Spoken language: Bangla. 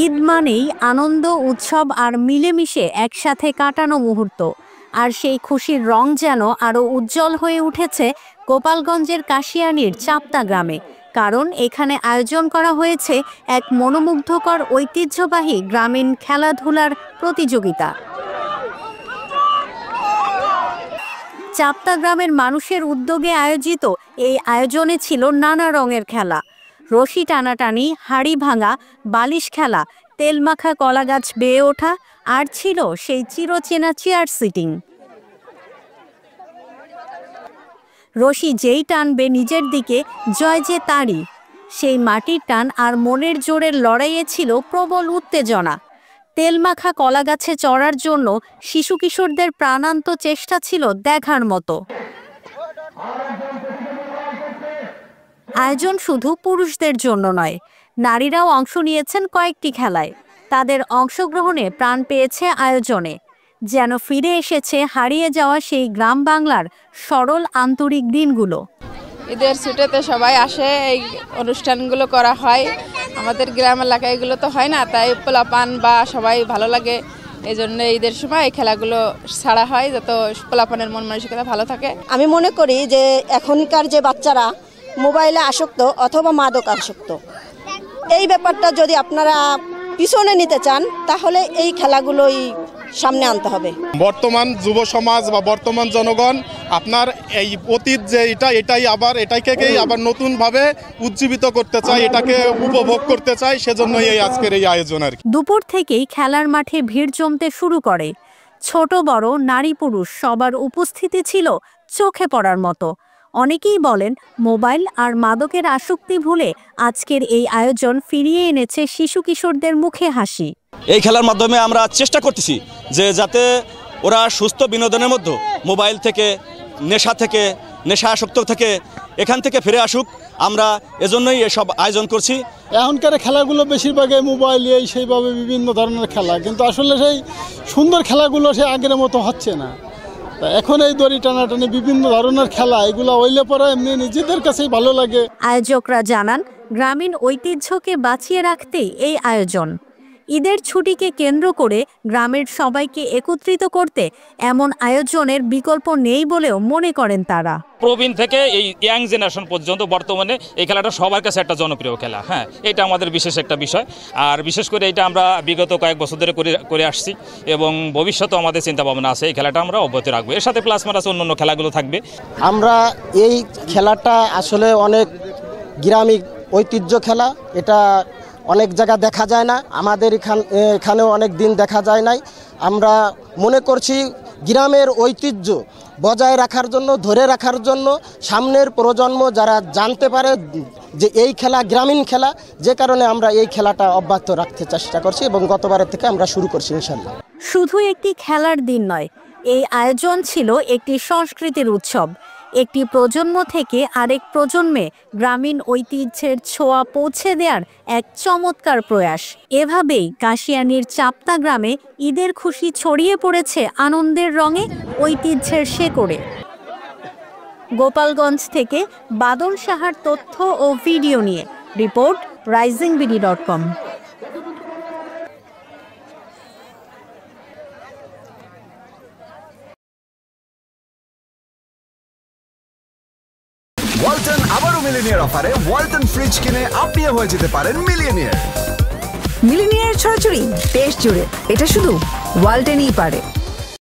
ঈদ মানেই আনন্দ, উৎসব আর মিলেমিশে একসাথে কাটানো মুহূর্ত। আর সেই খুশির রং যেন আরও উজ্জ্বল হয়ে উঠেছে গোপালগঞ্জের কাশিয়ানীর চাপ্তা গ্রামে। কারণ এখানে আয়োজন করা হয়েছে এক মনোমুগ্ধকর ঐতিহ্যবাহী গ্রামীণ খেলাধুলার প্রতিযোগিতা। চাপ্তা গ্রামের মানুষের উদ্যোগে আয়োজিত এই আয়োজনে ছিল নানা রঙের খেলা, রশি টানাটানি, হাড়ি ভাঙা, বালিশ খেলা, তেলমাখা কলাগাছ বেয়ে ওঠা, আর ছিল সেই চিরচেনা চেয়ার সিটিং। রশি যেই টানবে নিজের দিকে, জয় যে তারই। সেই মাটির টান আর মনের জোরের লড়াইয়ে ছিল প্রবল উত্তেজনা। তেলমাখা কলাগাছে চড়ার জন্য শিশু কিশোরদের প্রাণান্ত চেষ্টা ছিল দেখার মতো। আয়োজন শুধু পুরুষদের জন্য নয়, নারীরাও অংশ নিয়েছেন কয়েকটি খেলায়। তাদের অংশগ্রহণে প্রাণ পেয়েছে আয়োজনে, যেন ফিরে এসেছে হারিয়ে যাওয়া সেই গ্রাম বাংলার সরল আন্তরিক দিনগুলো। ঈদের ছুটিতে সবাই আসে, এই অনুষ্ঠানগুলো করা হয়। আমাদের গ্রাম এলাকায় এগুলো তো হয় না, তাই পোলাপান বা সবাই ভালো লাগে। এই জন্য ঈদের সময় এই খেলাগুলো ছাড়া হয়, যত পোলাপানের মন মানসিকতা ভালো থাকে। আমি মনে করি যে এখনকার যে বাচ্চারা মোবাইলে আসক্ত অথবা মাদক আসক্ত, এই ব্যাপারটা যদি আপনারা পিছনে নিতে চান তাহলে এই খেলাগুলোই সামনে আনতে হবে। বর্তমান যুব সমাজ বা বর্তমান জনগণ আপনার এই অতীত যে এটাকেই আবার নতুনভাবে উজ্জীবিত করতে চায়, এটাকে উপভোগ করতে চায়, সেজন্যই এই আজকের এই আয়োজন। আর দুপুর থেকেই খেলার মাঠে ভিড় জমতে শুরু করে। ছোট বড়, নারী পুরুষ সবার উপস্থিতি ছিল চোখে পড়ার মতো। অনেকেই বলেন মোবাইল আর মাদকের আসক্তি ভুলে আজকের এই আয়োজন ফিরিয়ে এনেছে শিশু কিশোরদের মুখে হাসি। এই খেলার মাধ্যমে আমরা চেষ্টা করতেছি যে যাতে ওরা সুস্থ বিনোদনের মধ্যে মোবাইল থেকে, নেশা আসক্ত থেকে এখান থেকে ফিরে আসুক। আমরা এজন্যই এসব আয়োজন করছি। এখনকার খেলাগুলো বেশিরভাগই মোবাইল সেইভাবে বিভিন্ন ধরনের খেলা, কিন্তু আসলে সেই সুন্দর খেলাগুলো সে আগের মতো হচ্ছে না। এখন এই দড়ি টানাটানি বিভিন্ন ধরনের খেলা, এগুলো হইলে পরে এমনি নিজেদের কাছেই ভালো লাগে। আয়োজকরা জানান গ্রামীণ ঐতিহ্যকে বাঁচিয়ে রাখতেই এই আয়োজন। ঈদের ছুটিকে কেন্দ্র করে গ্রামের সবাইকে একত্রিত করতে এমন আয়োজনের বিকল্প নেই বলেও মনে করেন তারা। প্রবীণ থেকে এই ইয়াং জেনারেশন পর্যন্ত বর্তমানে এই খেলাটা সবার কাছে একটা জনপ্রিয় খেলা। হ্যাঁ, এটা আমাদের বিশেষ একটা বিষয়। আর বিশেষ করে এটা আমরা বিগত কয়েক বছর ধরে করে আসছি এবং ভবিষ্যতেও আমাদের চিন্তা ভাবনা আছে এই খেলাটা আমরা অব্যাহত রাখবো। এর সাথে প্লাস মাইনাস অন্য খেলাগুলো থাকবে। আমরা এই খেলাটা আসলে অনেক গ্রামীণ ঐতিহ্য খেলা, এটা অনেক জায়গা দেখা যায় না, আমাদের এখানেও অনেক দিন দেখা যায় নাই। আমরা মনে করছি গ্রামের ঐতিহ্য বজায় রাখার জন্য, ধরে রাখার জন্য সামনের প্রজন্ম যারা জানতে পারে যে এই খেলা গ্রামীণ খেলা, যে কারণে আমরা এই খেলাটা অব্যাহত রাখতে চেষ্টা করছি এবং গতবারের থেকে আমরা শুরু করছি ইনশাল্লাহ। শুধু একটি খেলার দিন নয়, এই আয়োজন ছিল একটি সংস্কৃতির উৎসব। একটি প্রজন্ম থেকে আরেক প্রজন্মে গ্রামীণ ঐতিহ্যের ছোঁয়া পৌঁছে দেওয়ার এক চমৎকার প্রয়াস। এভাবেই কাশিয়ানীর চাপ্তা গ্রামে ঈদের খুশি ছড়িয়ে পড়েছে আনন্দের রঙে, ঐতিহ্যের শেকড়ে। গোপালগঞ্জ থেকে বাদল সাহার তথ্য ও ভিডিও নিয়ে রিপোর্ট risingBD.com। ওয়ালটন আবারও মিলিনিয়ার অফারে ওয়ালটন ফ্রিজ কিনে আপনিও হয়ে যেতে পারেন মিলিয়নিয়ার। মিলিনিয়ার ছড়াছড়ি দেশ জুড়ে, এটা শুধু ওয়ালটনই পারে।